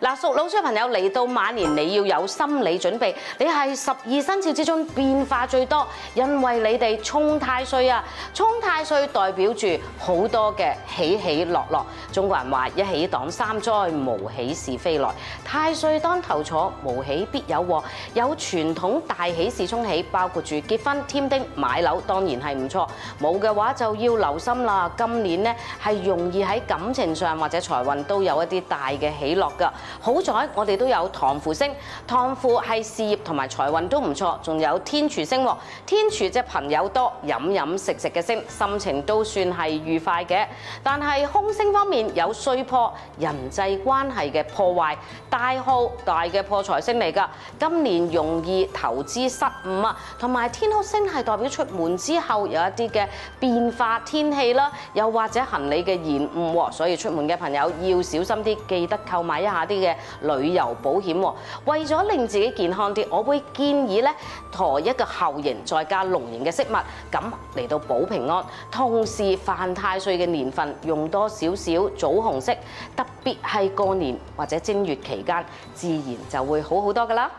嗱，屬老鼠嘅朋友嚟到馬年，你要有心理準備，你係12生肖之中變化最多，因為你哋沖太歲啊！沖太歲代表住好多嘅起起落落。中國人話一起擋三災，無喜是非來。太歲當頭坐，無喜必有禍。有傳統大喜事沖喜，包括住結婚、添丁、買樓，當然係唔錯。冇嘅話就要留心啦。今年呢係容易喺感情上或者財運都有一啲大嘅起落㗎。好在我哋都有唐符星，唐符係事業同埋財運都唔錯，仲有天廚星喎。天廚即係朋友多、飲飲食食嘅星，心情都算係愉快嘅。但係空星方面有衰破、人際關係嘅破壞，大耗大嘅破財星嚟㗎。今年容易投資失誤啊，同埋天哭星係代表出門之後有一啲嘅變化天氣啦，又或者行李嘅延誤喎，所以出門嘅朋友要小心啲，記得購買一下啲嘅旅遊保險喎。為咗令自己健康啲，我會建議咧駝一個後形，再加龍形嘅飾物，咁嚟到保平安。同時犯太歲嘅年份用多少少棗紅色，特別係過年或者正月期間，自然就會好好多㗎啦。